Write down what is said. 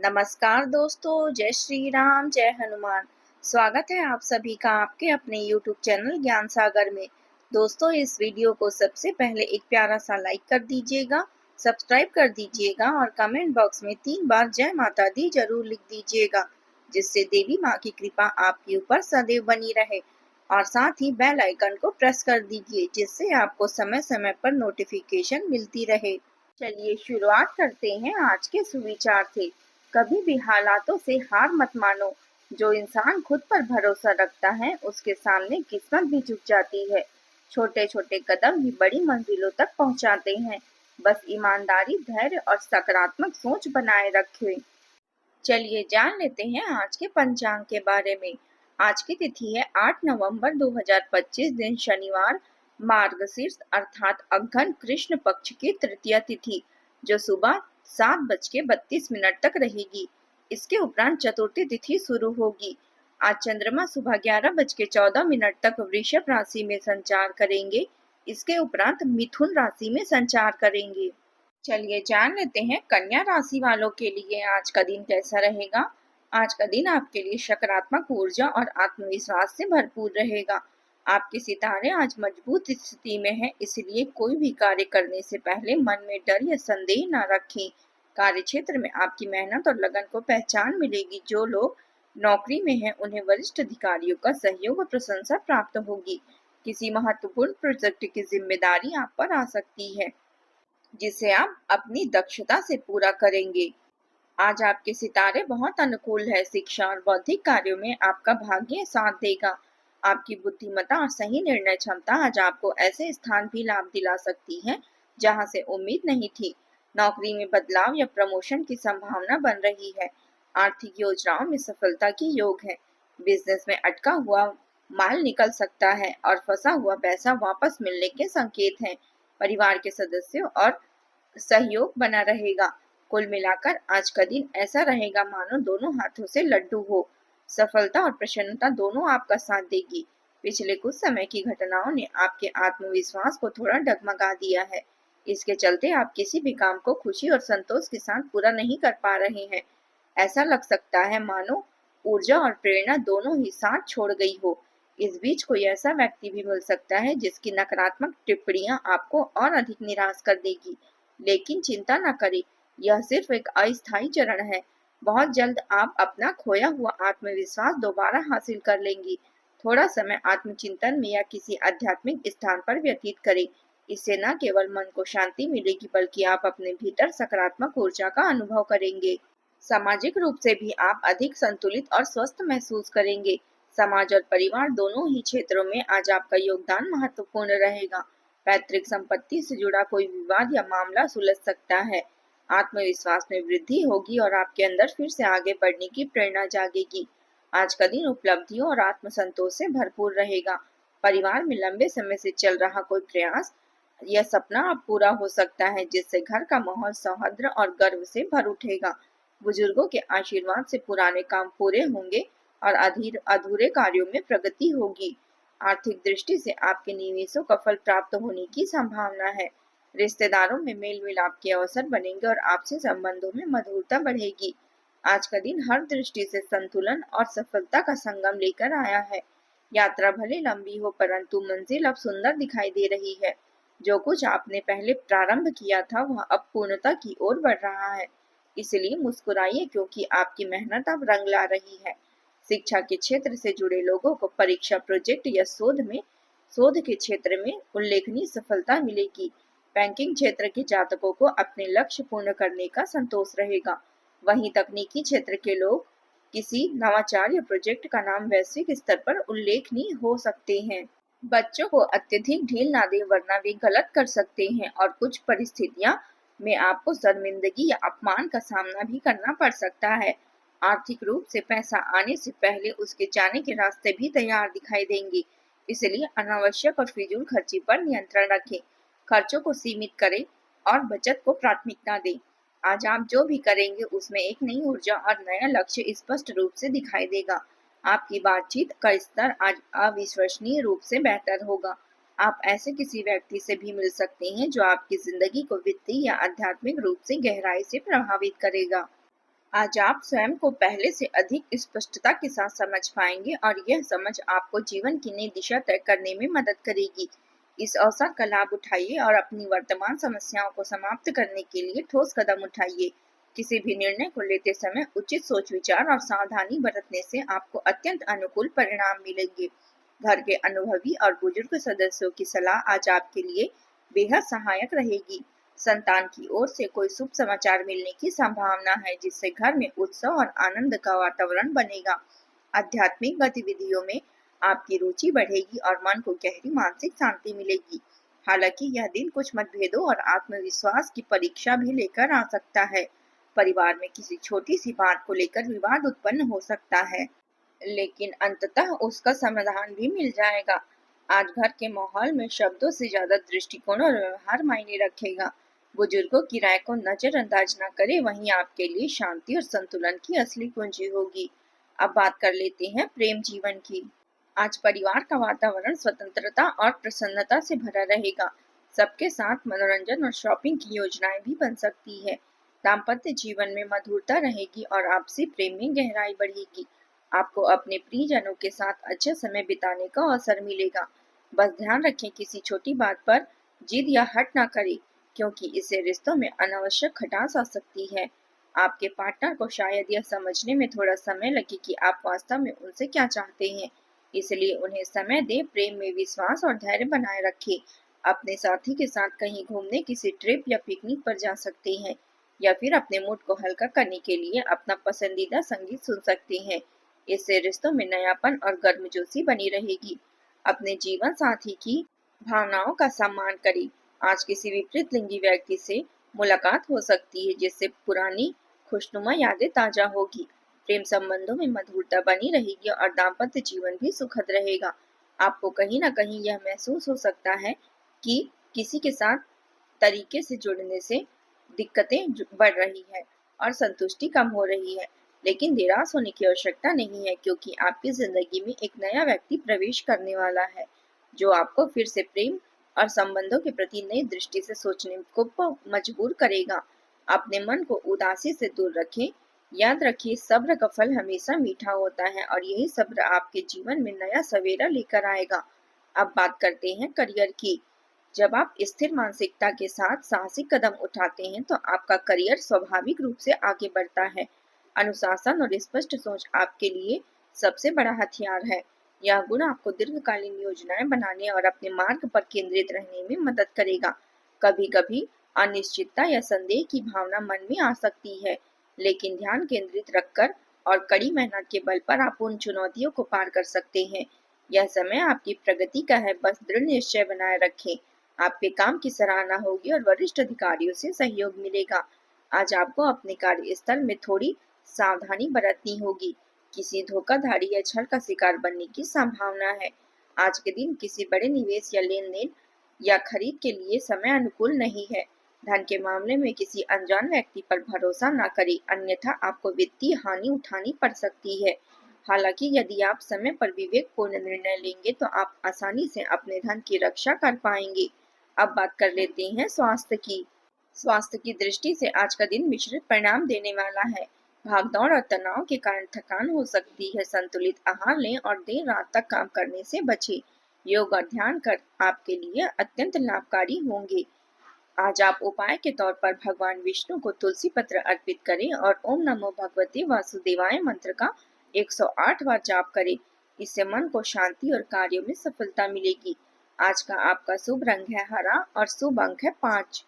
नमस्कार दोस्तों, जय श्री राम, जय हनुमान। स्वागत है आप सभी का आपके अपने YouTube चैनल ज्ञान सागर में। दोस्तों, इस वीडियो को सबसे पहले एक प्यारा सा लाइक कर दीजिएगा, सब्सक्राइब कर दीजिएगा और कमेंट बॉक्स में 3 बार जय माता दी जरूर लिख दीजिएगा, जिससे देवी माँ की कृपा आपके ऊपर सदैव बनी रहे। और साथ ही बेल आइकन को प्रेस कर दीजिए, जिससे आपको समय समय पर नोटिफिकेशन मिलती रहे। चलिए शुरुआत करते हैं आज के सुविचार से। कभी भी हालातों से हार मत मानो। जो इंसान खुद पर भरोसा रखता है, उसके सामने किस्मत भी झुक जाती है। छोटे छोटे कदम भी बड़ी मंजिलों तक पहुंचाते हैं। बस ईमानदारी, धैर्य और सकारात्मक सोच बनाए रखें। चलिए जान लेते हैं आज के पंचांग के बारे में। आज की तिथि है 8 नवंबर 2025, दिन शनिवार, मार्गशीर्ष अर्थात अघ्न कृष्ण पक्ष की तृतीया तिथि, जो सुबह 7:32 तक रहेगी। इसके उपरांत चतुर्थी तिथि शुरू होगी। आज चंद्रमा सुबह 11:14 तक वृषभ राशि में संचार करेंगे। इसके उपरांत मिथुन राशि में संचार करेंगे। चलिए जान लेते हैं कन्या राशि वालों के लिए आज का दिन कैसा रहेगा। आज का दिन आपके लिए सकारात्मक ऊर्जा और आत्मविश्वास से भरपूर रहेगा। आपके सितारे आज मजबूत स्थिति में हैं, इसलिए कोई भी कार्य करने से पहले मन में डर या संदेह न रखें। कार्य क्षेत्र में आपकी मेहनत और लगन को पहचान मिलेगी। जो लोग नौकरी में हैं, उन्हें वरिष्ठ अधिकारियों का सहयोग और प्रशंसा प्राप्त होगी। किसी महत्वपूर्ण प्रोजेक्ट की जिम्मेदारी आप पर आ सकती है, जिसे आप अपनी दक्षता से पूरा करेंगे। आज आपके सितारे बहुत अनुकूल है। शिक्षा और बौद्धिक कार्यों में आपका भाग्य साथ देगा। आपकी बुद्धिमत्ता और सही निर्णय क्षमता आज आपको ऐसे स्थान भी लाभ दिला सकती है जहां से उम्मीद नहीं थी। नौकरी में बदलाव या प्रमोशन की संभावना बन रही है। आर्थिक योजनाओं में सफलता की योग है। बिजनेस में अटका हुआ माल निकल सकता है और फंसा हुआ पैसा वापस मिलने के संकेत हैं। परिवार के सदस्यों और सहयोग बना रहेगा। कुल मिलाकर आज का दिन ऐसा रहेगा मानो दोनों हाथों से लड्डू हो। सफलता और प्रसन्नता दोनों आपका साथ देगी। पिछले कुछ समय की घटनाओं ने आपके आत्मविश्वास को थोड़ा डगमगा दिया है। इसके चलते आप किसी भी काम को खुशी और संतोष के साथ पूरा नहीं कर पा रहे हैं। ऐसा लग सकता है मानो ऊर्जा और प्रेरणा दोनों ही साथ छोड़ गई हो। इस बीच कोई ऐसा व्यक्ति भी मिल सकता है जिसकी नकारात्मक टिप्पणियां आपको और अधिक निराश कर देगी। लेकिन चिंता न करें, यह सिर्फ एक अस्थायी चरण है। बहुत जल्द आप अपना खोया हुआ आत्मविश्वास दोबारा हासिल कर लेंगी। थोड़ा समय आत्मचिंतन में या किसी आध्यात्मिक स्थान पर व्यतीत करें। इससे न केवल मन को शांति मिलेगी, बल्कि आप अपने भीतर सकारात्मक ऊर्जा का अनुभव करेंगे। सामाजिक रूप से भी आप अधिक संतुलित और स्वस्थ महसूस करेंगे। समाज और परिवार दोनों ही क्षेत्रों में आज आपका योगदान महत्वपूर्ण रहेगा। पैतृक संपत्ति से जुड़ा कोई विवाद या मामला सुलझ सकता है। आत्मविश्वास में वृद्धि होगी और आपके अंदर फिर से आगे बढ़ने की प्रेरणा जागेगी। आज का दिन उपलब्धियों और आत्मसंतोष से भरपूर रहेगा। परिवार में लंबे समय से चल रहा कोई प्रयास या सपना अब पूरा हो सकता है, जिससे घर का माहौल सौहार्द और गर्व से भर उठेगा। बुजुर्गों के आशीर्वाद से पुराने काम पूरे होंगे और अधूरे कार्यों में प्रगति होगी। आर्थिक दृष्टि से आपके निवेशों का फल प्राप्त होने की संभावना है। रिश्तेदारों में मेल मिलाप के अवसर बनेंगे और आपसी संबंधों में मधुरता बढ़ेगी। आज का दिन हर दृष्टि से संतुलन और सफलता का संगम लेकर आया है। यात्रा भले लंबी हो, परंतु मंजिल अब सुंदर दिखाई दे रही है। जो कुछ आपने पहले प्रारंभ किया था, वह अब पूर्णता की ओर बढ़ रहा है। इसलिए मुस्कुराइए, क्योंकि आपकी मेहनत अब रंग ला रही है। शिक्षा के क्षेत्र से जुड़े लोगों को परीक्षा, प्रोजेक्ट या शोध के क्षेत्र में उल्लेखनीय सफलता मिलेगी। बैंकिंग क्षेत्र के जातकों को अपने लक्ष्य पूर्ण करने का संतोष रहेगा। वहीं तकनीकी क्षेत्र के लोग किसी नवाचार या प्रोजेक्ट का नाम वैश्विक स्तर पर उल्लेखनीय हो सकते हैं। बच्चों को अत्यधिक ढील ना दें, वरना वे गलत कर सकते हैं और कुछ परिस्थितियां में आपको शर्मिंदगी या अपमान का सामना भी करना पड़ सकता है। आर्थिक रूप से पैसा आने से पहले उसके जाने के रास्ते भी तैयार दिखाई देंगे। इसलिए अनावश्यक और फिजूल खर्ची पर नियंत्रण रखें। खर्चों को सीमित करें और बचत को प्राथमिकता दें। आज आप जो भी करेंगे, उसमें एक नई ऊर्जा और नया लक्ष्य स्पष्ट रूप से दिखाई देगा। आपकी बातचीत का स्तर आज अविश्वसनीय रूप से बेहतर होगा। आप ऐसे किसी व्यक्ति से भी मिल सकते हैं जो आपकी जिंदगी को वित्तीय या आध्यात्मिक रूप से गहराई से प्रभावित करेगा। आज आप स्वयं को पहले से अधिक स्पष्टता के साथ समझ पाएंगे और यह समझ आपको जीवन की नई दिशा तय करने में मदद करेगी। इस अवसर का लाभ उठाइए और अपनी वर्तमान समस्याओं को समाप्त करने के लिए ठोस कदम उठाइए। किसी भी निर्णय को लेते समय उचित सोच विचार और सावधानी बरतने से आपको अत्यंत अनुकूल परिणाम मिलेंगे। घर के अनुभवी और बुजुर्ग सदस्यों की सलाह आज आपके लिए बेहद सहायक रहेगी। संतान की ओर से कोई शुभ समाचार मिलने की संभावना है, जिससे घर में उत्सव और आनंद का वातावरण बनेगा। आध्यात्मिक गतिविधियों में आपकी रुचि बढ़ेगी और मन को गहरी मानसिक शांति मिलेगी। हालांकि यह दिन कुछ मतभेदों और आत्मविश्वास की परीक्षा भी लेकर आ सकता है। परिवार में किसी छोटी सी बात को लेकर विवाद उत्पन्न हो सकता है, लेकिन अंततः उसका समाधान भी मिल जाएगा। आज घर के माहौल में शब्दों से ज्यादा दृष्टिकोण और व्यवहार मायने रखेगा। बुजुर्गों की राय को नजरअंदाज न करें, वहीं आपके लिए शांति और संतुलन की असली कुंजी होगी। अब बात कर लेते हैं प्रेम जीवन की। आज परिवार का वातावरण स्वतंत्रता और प्रसन्नता से भरा रहेगा। सबके साथ मनोरंजन और शॉपिंग की योजनाएं भी बन सकती है। दाम्पत्य जीवन में मधुरता रहेगी और आपसी प्रेम में गहराई बढ़ेगी। आपको अपने प्रियजनों के साथ अच्छा समय बिताने का अवसर मिलेगा। बस ध्यान रखें, किसी छोटी बात पर जिद या हट ना करें, क्योंकि इससे रिश्तों में अनावश्यक खटास आ सकती है। आपके पार्टनर को शायद यह समझने में थोड़ा समय लगे कि आप वास्तव में उनसे क्या चाहते हैं, इसलिए उन्हें समय दें। प्रेम में विश्वास और धैर्य बनाए रखें। अपने साथी के साथ कहीं घूमने, किसी ट्रिप या पिकनिक पर जा सकते हैं, या फिर अपने मूड को हल्का करने के लिए अपना पसंदीदा संगीत सुन सकते हैं। इससे रिश्तों में नयापन और गर्मजोशी बनी रहेगी। अपने जीवन साथी की भावनाओं का सम्मान करें। आज किसी विपरीत लिंगी व्यक्ति से मुलाकात हो सकती है, जिससे पुरानी खुशनुमा यादें ताजा होगी। प्रेम संबंधों में मधुरता बनी रहेगी और दाम्पत्य जीवन भी सुखद रहेगा। आपको कहीं न कहीं यह महसूस हो सकता है कि किसी के साथ तरीके से जुड़ने से दिक्कतें बढ़ रही है और संतुष्टि कम हो रही है, लेकिन निराश होने की आवश्यकता नहीं है, क्योंकि आपकी जिंदगी में एक नया व्यक्ति प्रवेश करने वाला है, जो आपको फिर से प्रेम और संबंधों के प्रति नई दृष्टि से सोचने को मजबूर करेगा। अपने मन को उदासी से दूर रखें। याद रखिए, सब्र का फल हमेशा मीठा होता है और यही सब्र आपके जीवन में नया सवेरा लेकर आएगा। अब बात करते हैं करियर की। जब आप स्थिर मानसिकता के साथ साहसिक कदम उठाते हैं, तो आपका करियर स्वाभाविक रूप से आगे बढ़ता है। अनुशासन और स्पष्ट सोच आपके लिए सबसे बड़ा हथियार है। यह गुण आपको दीर्घकालीन योजनाएं बनाने और अपने मार्ग पर केंद्रित रहने में मदद करेगा। कभी कभी अनिश्चितता या संदेह की भावना मन में आ सकती है, लेकिन ध्यान केंद्रित रखकर और कड़ी मेहनत के बल पर आप उन चुनौतियों को पार कर सकते हैं। यह समय आपकी प्रगति का है, बस दृढ़ निश्चय बनाए रखें। आपके काम की सराहना होगी और वरिष्ठ अधिकारियों से सहयोग मिलेगा। आज आपको अपने कार्यस्थल में थोड़ी सावधानी बरतनी होगी। किसी धोखाधड़ी या छल का शिकार बनने की संभावना है। आज के दिन किसी बड़े निवेश या लेन देन या खरीद के लिए समय अनुकूल नहीं है। धन के मामले में किसी अनजान व्यक्ति पर भरोसा न करें, अन्यथा आपको वित्तीय हानि उठानी पड़ सकती है। हालांकि यदि आप समय पर विवेकपूर्ण निर्णय लेंगे, तो आप आसानी से अपने धन की रक्षा कर पाएंगे। अब बात कर लेते हैं स्वास्थ्य की। स्वास्थ्य की दृष्टि से आज का दिन मिश्रित परिणाम देने वाला है। भागदौड़ और तनाव के कारण थकान हो सकती है। संतुलित आहार लें और देर रात तक काम करने से बचें। योग और ध्यान कर आपके लिए अत्यंत लाभकारी होंगे। आज आप उपाय के तौर पर भगवान विष्णु को तुलसी पत्र अर्पित करें और ओम नमो भगवते वासुदेवाय मंत्र का 108 बार जाप करें। इससे मन को शांति और कार्यों में सफलता मिलेगी। आज का आपका शुभ रंग है हरा और शुभ अंक है 5।